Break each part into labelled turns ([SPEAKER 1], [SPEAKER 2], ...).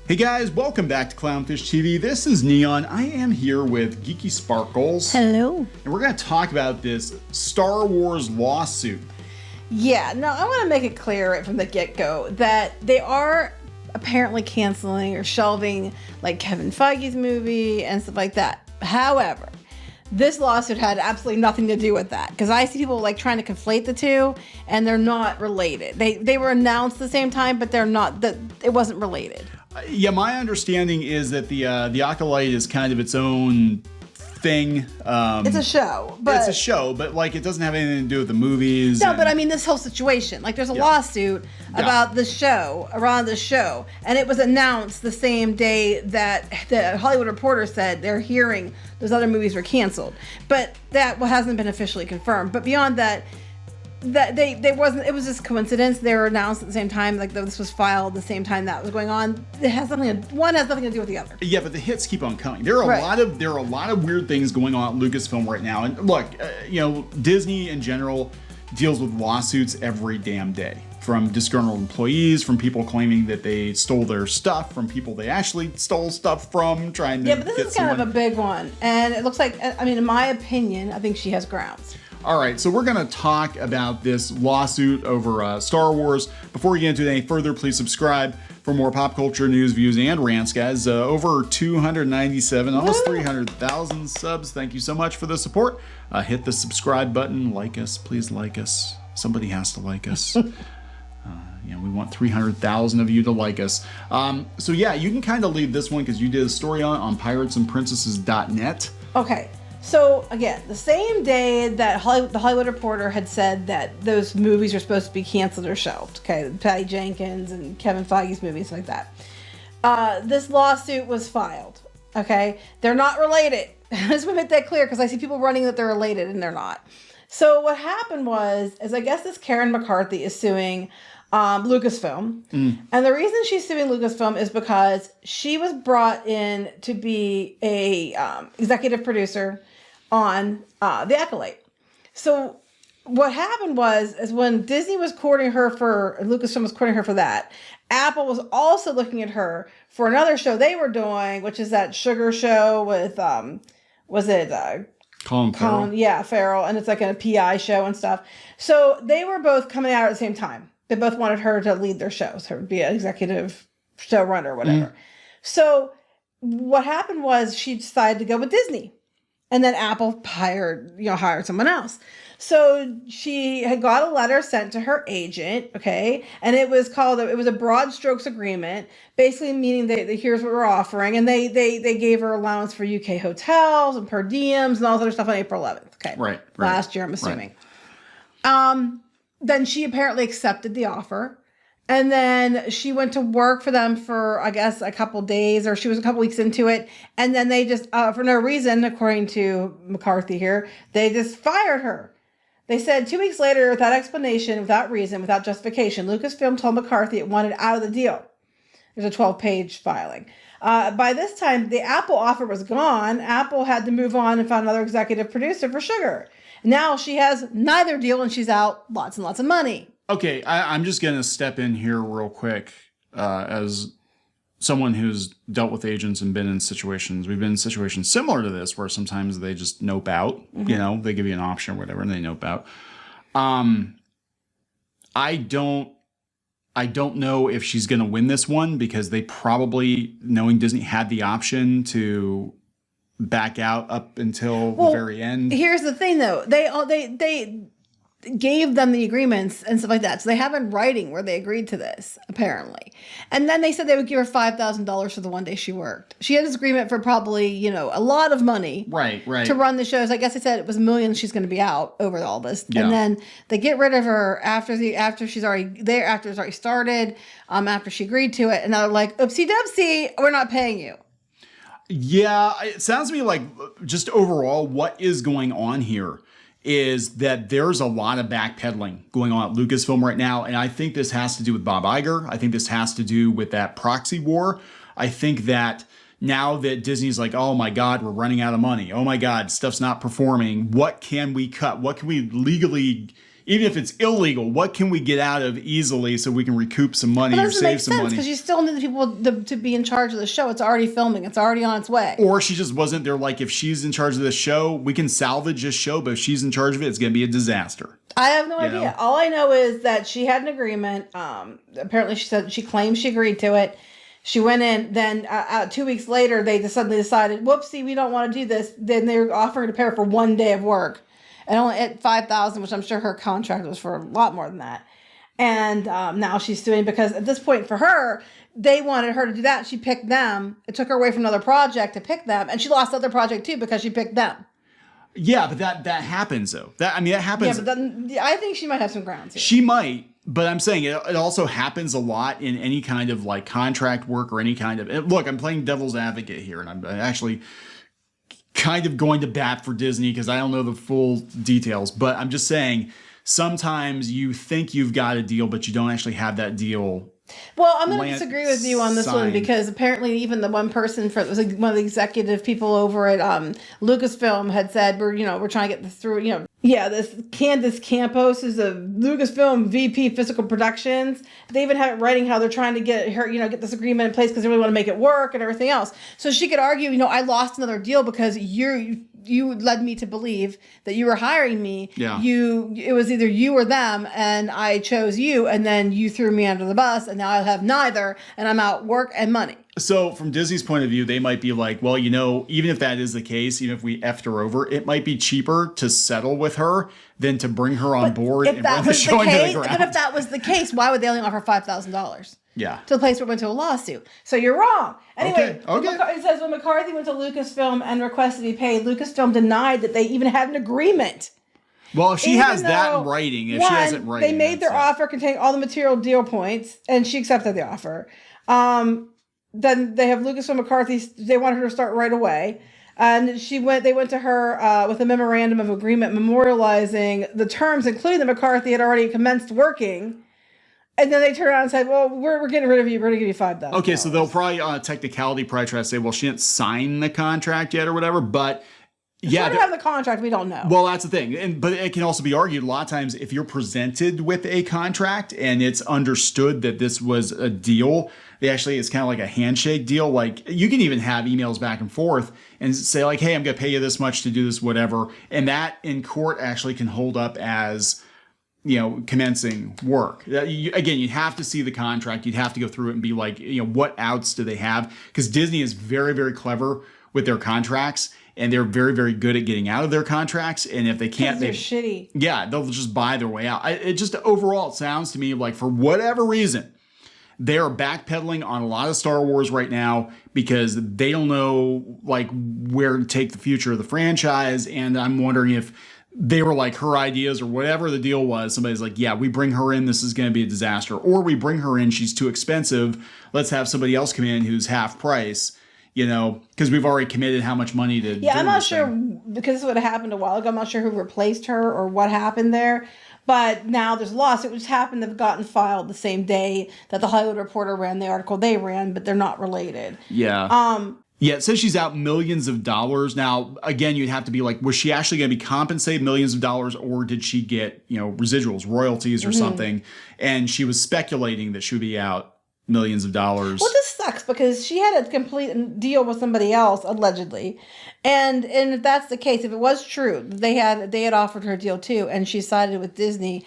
[SPEAKER 1] Hey guys, welcome back to Clownfish TV. This is Neon. I am here with Geeky Sparkles.
[SPEAKER 2] Hello.
[SPEAKER 1] And we're going to talk about this Star Wars lawsuit.
[SPEAKER 2] Yeah, no, I want to make it clear right from the get-go that they are apparently canceling or shelving like Kevin Feige's movie and stuff like that. However, this lawsuit had absolutely nothing to do with that because I see people like trying to conflate the two and they're not related. They were announced at the same time, but they're not. It wasn't related.
[SPEAKER 1] Yeah, my understanding is that the Acolyte is kind of its own thing.
[SPEAKER 2] It's a show,
[SPEAKER 1] but like it doesn't have anything to do with the movies.
[SPEAKER 2] No, but I mean this whole situation. Like there's a lawsuit about the show, around the show, and it was announced the same day that the Hollywood Reporter said they're hearing those other movies were canceled. But that hasn't been officially confirmed. But beyond that, it was just coincidence. They were announced at the same time, like this was filed the same time that was going on. One has nothing to do with the other.
[SPEAKER 1] Yeah, but the hits keep on coming. There are a lot of weird things going on at Lucasfilm right now. And look, Disney in general deals with lawsuits every damn day. From disgruntled employees, from people claiming that they stole their stuff, from people they actually stole stuff from, trying to
[SPEAKER 2] but this is kind of a big one. And it looks like, I mean, in my opinion, I think she has grounds.
[SPEAKER 1] All right, so we're going to talk about this lawsuit over Star Wars. Before we get into any further, please subscribe for more pop culture news, views, and rants, guys. Over 297, almost 300,000 subs. Thank you so much for the support. Hit the subscribe button. Like us. Please like us. Somebody has to like us. We want 300,000 of you to like us. So yeah, you can kind of leave this one because you did a story on piratesandprincesses.net.
[SPEAKER 2] Okay. So again, the same day that the Hollywood Reporter had said that those movies are supposed to be canceled or shelved, okay, Patty Jenkins and Kevin Feige's movies like that, this lawsuit was filed, okay? They're not related. I just want to make that clear because I see people running that they're related and they're not. So what happened was I guess this Karen McCarthy is suing Lucasfilm. And the reason she's suing Lucasfilm is because she was brought in to be a executive producer on The Acolyte. So what happened was when Disney was courting her Lucasfilm was courting her for that, Apple was also looking at her for another show they were doing, which is that sugar show with
[SPEAKER 1] Colin Farrell?
[SPEAKER 2] Yeah, Farrell, and it's like a PI show and stuff. So they were both coming out at the same time. They both wanted her to lead their shows, her to be an executive showrunner or whatever. So what happened was she decided to go with Disney. And then Apple hired someone else. So she had got a letter sent to her agent, okay? And it was a broad strokes agreement, basically meaning that here's what we're offering. And they gave her allowance for UK hotels and per diems and all this other stuff on April 11th, okay?
[SPEAKER 1] Right.
[SPEAKER 2] Last year, I'm assuming. Then she apparently accepted the offer. And then she went to work for them for, I guess, a couple days, or she was a couple weeks into it. And then they just, for no reason, according to McCarthy here, they just fired her. They said 2 weeks later, without explanation, without reason, without justification, Lucasfilm told McCarthy it wanted out of the deal. There's a 12-page filing. By this time, the Apple offer was gone. Apple had to move on and find another executive producer for Sugar. Now she has neither deal and she's out lots and lots of money.
[SPEAKER 1] Okay, I'm just going to step in here real quick as someone who's dealt with agents and been in situations. We've been in situations similar to this where sometimes they just nope out. They give you an option or whatever and they nope out. I don't know if she's going to win this one because they probably, knowing Disney, had the option to back out up until the very end.
[SPEAKER 2] Here's the thing, though. They gave them the agreements and stuff like that. So they have in writing where they agreed to this, apparently. And then they said they would give her $5,000 for the one day she worked. She had this agreement for probably, a lot of money.
[SPEAKER 1] Right.
[SPEAKER 2] To run the shows. I guess they said it was $1 million she's going to be out over all this.
[SPEAKER 1] Yeah.
[SPEAKER 2] And then they get rid of her after she's already there, after it's already started, after she agreed to it. And they're like, oopsie doopsie, we're not paying you.
[SPEAKER 1] Yeah, it sounds to me like just overall what is going on here is that there's a lot of backpedaling going on at Lucasfilm right now. And I think this has to do with Bob Iger. I think this has to do with that proxy war. I think that now that Disney's like, oh my God, we're running out of money. Oh my God, stuff's not performing. What can we cut? What can we legally even if it's illegal, what can we get out of easily so we can recoup some money
[SPEAKER 2] But
[SPEAKER 1] or
[SPEAKER 2] doesn't
[SPEAKER 1] save
[SPEAKER 2] make
[SPEAKER 1] some
[SPEAKER 2] sense
[SPEAKER 1] money?
[SPEAKER 2] because you still need the people to be in charge of the show. It's already filming. It's already on its way.
[SPEAKER 1] Or she just wasn't there. Like, if she's in charge of the show, we can salvage this show, but if she's in charge of it, it's going to be a disaster.
[SPEAKER 2] I have no
[SPEAKER 1] You
[SPEAKER 2] idea.
[SPEAKER 1] know?
[SPEAKER 2] All I know is that she had an agreement. Apparently, she claimed she agreed to it. She went in. Then 2 weeks later, they suddenly decided, "Whoopsie, we don't want to do this." Then they were offering to pay her for 1 day of work, and only at $5,000, which I'm sure her contract was for a lot more than that. And now she's suing because at this point, for her, they wanted her to do that. She picked them. It took her away from another project to pick them, and she lost the other project too because she picked them.
[SPEAKER 1] Yeah, but that happens though. That happens.
[SPEAKER 2] Yeah, but then, I think she might have some grounds here.
[SPEAKER 1] She might, but I'm saying it also happens a lot in any kind of like contract work or any kind of. Look, I'm playing devil's advocate here, and I'm actually kind of going to bat for Disney because I don't know the full details, but I'm just saying sometimes you think you've got a deal, but you don't actually have that deal.
[SPEAKER 2] Well, I'm going to disagree with you on this one
[SPEAKER 1] signed.
[SPEAKER 2] because apparently even the one person it was like one of the executive people over at Lucasfilm had said we're trying to get this through. This Candace Campos is a Lucasfilm VP Physical Productions. They even have it writing how they're trying to get her get this agreement in place because they really want to make it work and everything else. So she could argue, I lost another deal because you led me to believe that you were hiring me.
[SPEAKER 1] Yeah.
[SPEAKER 2] It was either you or them, and I chose you, and then you threw me under the bus, and now I have neither, and I'm out work and money.
[SPEAKER 1] So from Disney's point of view, they might be like, well, even if that is the case, even if we effed her over, it might be cheaper to settle with her than to bring her on board and bring the show into the ground.
[SPEAKER 2] But if that was the case, why would they only offer $5,000?
[SPEAKER 1] Yeah.
[SPEAKER 2] To the place where it went to a lawsuit. So you're wrong. Anyway,
[SPEAKER 1] Okay.
[SPEAKER 2] It says when McCarthy went to Lucasfilm and requested to be paid, Lucasfilm denied that they even had an agreement.
[SPEAKER 1] Well, if she
[SPEAKER 2] Even
[SPEAKER 1] has that
[SPEAKER 2] though,
[SPEAKER 1] in writing, if she has it in writing.
[SPEAKER 2] They made their offer containing all the material deal points, and she accepted the offer. Then they have Lucasfilm McCarthy, they wanted her to start right away. And they went to her with a memorandum of agreement memorializing the terms, including that McCarthy had already commenced working. And then they turned around and said, well, we're getting rid of you. We're going to give you $5,000.
[SPEAKER 1] Okay, so they'll probably, on a technicality, probably try to say, well, she didn't sign the contract yet or whatever. But yeah.
[SPEAKER 2] If we don't have the contract, we don't know.
[SPEAKER 1] Well, that's the thing. But it can also be argued a lot of times if you're presented with a contract and it's understood that this was a deal, it's kind of like a handshake deal. Like you can even have emails back and forth and say like, hey, I'm going to pay you this much to do this, whatever. And that in court actually can hold up as commencing work. Again, you'd have to see the contract. You'd have to go through it and be like, what outs do they have? Because Disney is very, very clever with their contracts, and they're very, very good at getting out of their contracts. And if they can't,
[SPEAKER 2] they're shitty.
[SPEAKER 1] Yeah, they'll just buy their way out. It just overall, it sounds to me like for whatever reason, they are backpedaling on a lot of Star Wars right now because they don't know like where to take the future of the franchise. And I'm wondering if they were like her ideas or whatever the deal was. Somebody's like, yeah, we bring her in, this is going to be a disaster. Or we bring her in, she's too expensive. Let's have somebody else come in who's half price, because we've already committed how much money to.
[SPEAKER 2] Yeah, I'm not sure because this would have happened a while ago. I'm not sure who replaced her or what happened there. But now there's a lawsuit which happened to have gotten filed the same day that the Hollywood Reporter ran the article they ran, but they're not related.
[SPEAKER 1] Yeah. Yeah, it says she's out millions of dollars. Now, again, you'd have to be like, was she actually going to be compensated millions of dollars, or did she get, residuals, royalties or something? And she was speculating that she would be out millions of dollars.
[SPEAKER 2] Well, this sucks because she had a complete deal with somebody else, allegedly. And if that's the case, if it was true, they had offered her a deal too, and she sided with Disney,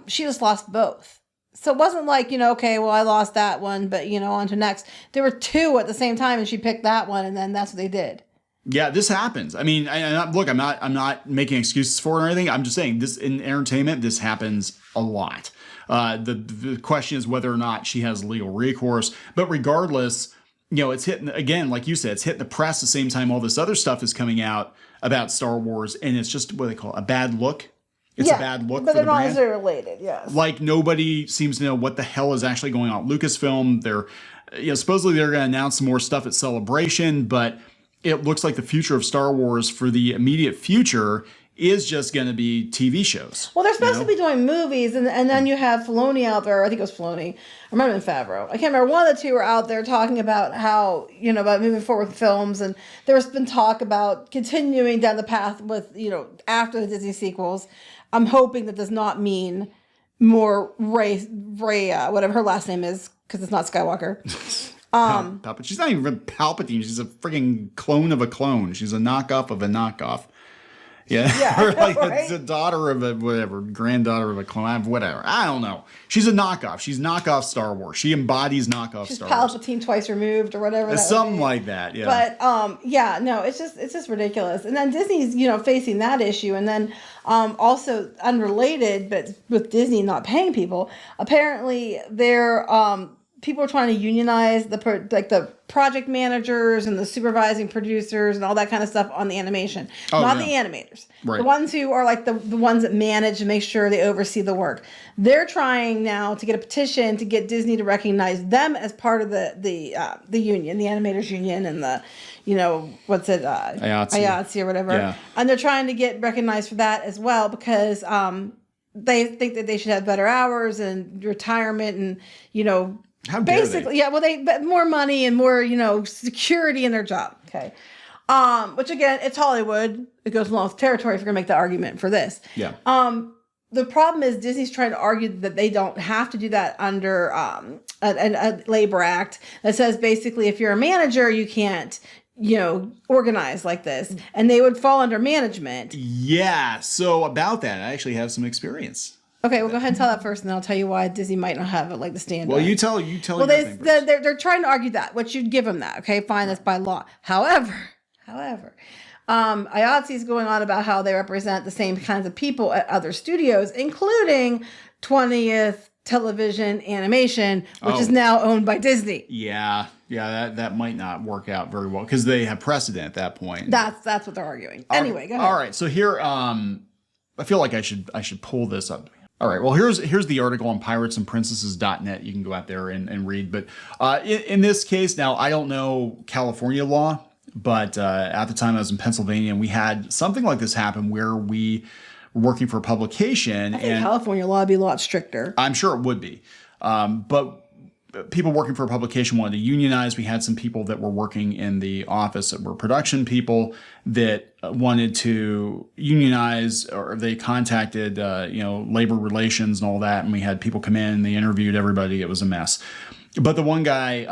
[SPEAKER 2] she just lost both. So it wasn't like, okay, well, I lost that one, but, on to next. There were two at the same time, and she picked that one, and then that's what they did.
[SPEAKER 1] Yeah, this happens. I mean, look, I'm not making excuses for it or anything. I'm just saying this in entertainment, this happens a lot. The question is whether or not she has legal recourse. But regardless, it's hitting, again, like you said, it's hitting the press the same time all this other stuff is coming out about Star Wars, and it's just what they call a bad look. It's a bad look for the brand. But they're not necessarily
[SPEAKER 2] related, yes.
[SPEAKER 1] Like nobody seems to know what the hell is actually going on. Lucasfilm, they're, supposedly they're going to announce some more stuff at Celebration, but it looks like the future of Star Wars for the immediate future is just going to be TV shows.
[SPEAKER 2] Well, they're supposed to be doing movies, and then you have Filoni out there. I think it was Filoni. I remember Favreau. I can't remember. One of the two were out there talking about how, about moving forward with films, and there's been talk about continuing down the path with, after the Disney sequels. I'm hoping that does not mean more Ray, whatever her last name is, because it's not Skywalker.
[SPEAKER 1] Palpatine. She's not even Palpatine. She's a freaking clone of a clone. She's a knockoff of a knockoff. Yeah, or like
[SPEAKER 2] right?
[SPEAKER 1] It's a daughter of a whatever, granddaughter of a clone, whatever. I don't know. She's a knockoff. She's knockoff Star Wars. She embodies knockoff Star Wars.
[SPEAKER 2] Palpatine twice removed or whatever.
[SPEAKER 1] Something like that. Yeah.
[SPEAKER 2] But it's just ridiculous. And then Disney's facing that issue, and then also unrelated, but with Disney not paying people, apparently they're people are trying to unionize the project managers and the supervising producers and all that kind of stuff on the animation. Not the animators.
[SPEAKER 1] Right.
[SPEAKER 2] The ones who are like the ones that manage and make sure they oversee the work. They're trying now to get a petition to get Disney to recognize them as part of the union, the animators union, and the IATSE or whatever. Yeah. And they're trying to get recognized for that as well, because they think that they should have better hours and retirement and
[SPEAKER 1] how dare
[SPEAKER 2] basically,
[SPEAKER 1] they?
[SPEAKER 2] but more money and more, security in their job. Okay. Which again, it's Hollywood. It goes along with territory if you're gonna make the argument for this.
[SPEAKER 1] Yeah.
[SPEAKER 2] The problem is Disney's trying to argue that they don't have to do that under a labor act that says basically if you're a manager, you can't, organize like this, and they would fall under management.
[SPEAKER 1] Yeah. So about that, I actually have some experience.
[SPEAKER 2] Okay, well, go ahead and tell that first, and then I'll tell you why Disney might not have it like the standard.
[SPEAKER 1] Well, you tell. Well,
[SPEAKER 2] they're trying to argue that, which you'd give them that. Okay, fine, that's by law. However, IATSE is going on about how they represent the same kinds of people at other studios, including 20th Television Animation, which is now owned by Disney.
[SPEAKER 1] Yeah, that might not work out very well because they have precedent at that point.
[SPEAKER 2] That's what they're arguing. Anyway, go ahead.
[SPEAKER 1] All right, so here, I feel like I should pull this up. All right, well, here's the article on piratesandprincesses.net. You can go out there and read. But in this case, now, I don't know California law, but at the time I was in Pennsylvania, and we had something like this happen where we were working for a publication.
[SPEAKER 2] I think California law would be a lot stricter.
[SPEAKER 1] I'm sure it would be. But people working for a publication wanted to unionize. We had some people that were working in the office that were production people that wanted to unionize, or they contacted, labor relations and all that. And we had people come in and they interviewed everybody. It was a mess. But the one guy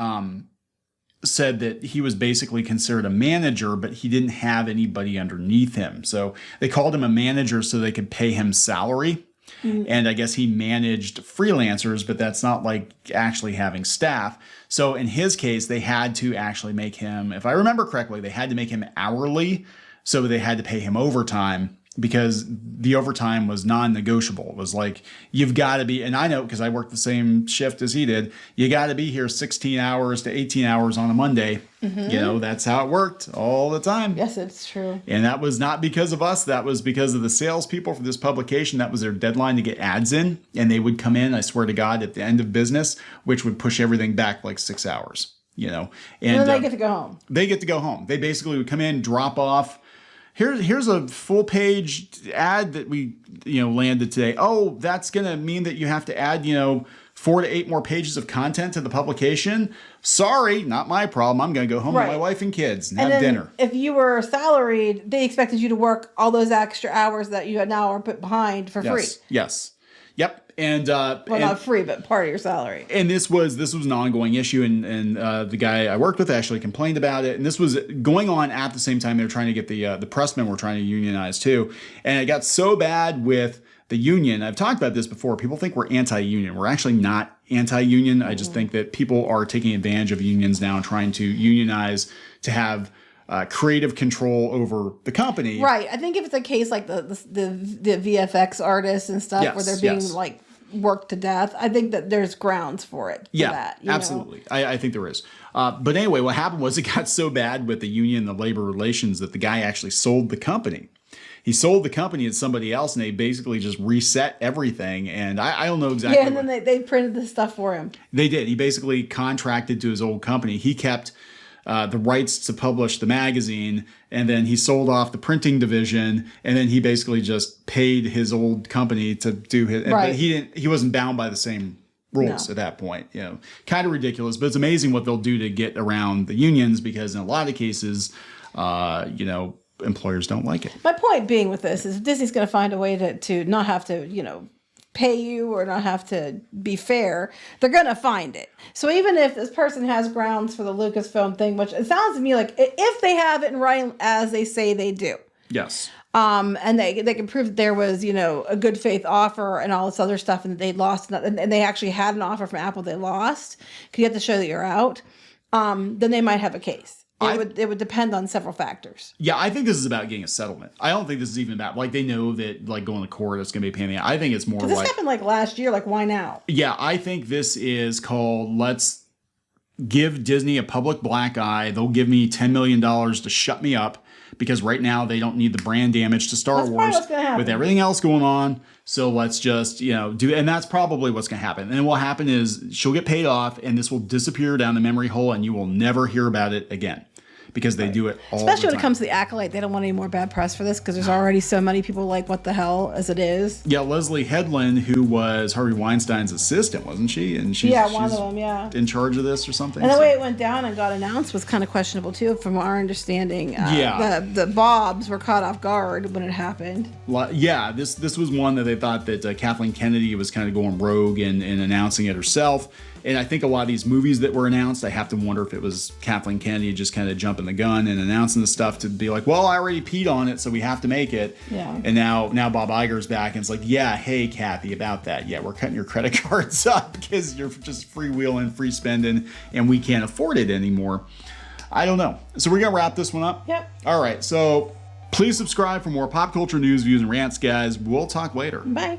[SPEAKER 1] said that he was basically considered a manager, but he didn't have anybody underneath him. So they called him a manager so they could pay him salary. Mm-hmm. And I guess he managed freelancers, but that's not like actually having staff. So in his case, they had to actually make him, if I remember correctly, they had to make him hourly. So they had to pay him overtime because the overtime was non-negotiable. It was like, you've got to be, and I know because I worked the same shift as he did, you got to be here 16 hours to 18 hours on a Monday. Mm-hmm. That's how it worked all the time.
[SPEAKER 2] Yes, it's true.
[SPEAKER 1] And that was not because of us. That was because of the salespeople for this publication. That was their deadline to get ads in. And they would come in, I swear to God, at the end of business, which would push everything back like 6 hours, And
[SPEAKER 2] then they get to go home.
[SPEAKER 1] They get to go home. They basically would come in, drop off. Here's a full page ad that we, landed today. Oh, that's going to mean that you have to add, 4 to 8 more pages of content to the publication. Sorry, not my problem. I'm going to go home with my wife and kids and have dinner.
[SPEAKER 2] If you were salaried, they expected you to work all those extra hours that you now are put behind for free.
[SPEAKER 1] Yes. Yep. And
[SPEAKER 2] not free, but part of your salary.
[SPEAKER 1] And this was an ongoing issue, and the guy I worked with actually complained about it. And this was going on at the same time they were trying to get the pressmen were trying to unionize too. And it got so bad with the union. I've talked about this before. People think we're anti-union. We're actually not anti-union. I just think that people are taking advantage of unions now and trying to unionize to have creative control over the company.
[SPEAKER 2] Right. I think if it's a case like the VFX artists and stuff where they're being like worked to death, I think that there's grounds for it.
[SPEAKER 1] Absolutely. I think there is. But anyway, what happened was it got so bad with the union and the labor relations that the guy actually sold the company. He sold the company to somebody else, and they basically just reset everything. And I don't know exactly.
[SPEAKER 2] Yeah, and then they printed the stuff for him.
[SPEAKER 1] They did. He basically contracted to his old company. He kept the rights to publish the magazine, and then he sold off the printing division, and then he basically just paid his old company to do his. Right. But he wasn't bound by the same rules at that point. Kind of ridiculous, but it's amazing what they'll do to get around the unions, because in a lot of cases, employers don't like it.
[SPEAKER 2] My point being with this is Disney's going to find a way to not have to, pay you or not have to be fair. They're going to find it. So even if this person has grounds for the Lucasfilm thing, which it sounds to me like if they have it in writing as they say they do.
[SPEAKER 1] Yes.
[SPEAKER 2] And they can prove that there was, a good faith offer and all this other stuff and that they lost and they actually had an offer from Apple they lost because you have to show that you're out. Then they might have a case. It would depend on several factors.
[SPEAKER 1] Yeah, I think this is about getting a settlement. I don't think this is even about, they know that, going to court, it's going to be a pain in the ass. I think it's more
[SPEAKER 2] this happened, last year. Why now?
[SPEAKER 1] Yeah, I think this is called, let's give Disney a public black eye. They'll give me $10 million to shut me up because right now they don't need the brand damage to Star Wars with everything else going on. So let's just, do, and that's probably what's going to happen. And what will happen is she'll get paid off and this will disappear down the memory hole and you will never hear about it again. Because they do it all
[SPEAKER 2] Especially
[SPEAKER 1] the time.
[SPEAKER 2] When it comes to the Acolyte, they don't want any more bad press for this because there's already so many people what the hell as it is.
[SPEAKER 1] Yeah, Leslie Headland, who was Harvey Weinstein's assistant, wasn't she? And she's
[SPEAKER 2] one of them,
[SPEAKER 1] in charge of this or something.
[SPEAKER 2] And the way it went down and got announced was kind of questionable too, from our understanding. The Bobs were caught off guard when it happened.
[SPEAKER 1] Yeah, this was one that they thought that Kathleen Kennedy was kind of going rogue and announcing it herself. And I think a lot of these movies that were announced, I have to wonder if it was Kathleen Kennedy just kind of jumping the gun and announcing the stuff to be like, well, I already peed on it, so we have to make it.
[SPEAKER 2] Yeah.
[SPEAKER 1] And now Bob Iger's back and it's like, yeah, hey, Kathy, about that. Yeah, we're cutting your credit cards up because you're just freewheeling, free spending, and we can't afford it anymore. I don't know. So we're going to wrap this one up?
[SPEAKER 2] Yep.
[SPEAKER 1] All right. So please subscribe for more pop culture news, views, and rants, guys. We'll talk later.
[SPEAKER 2] Bye.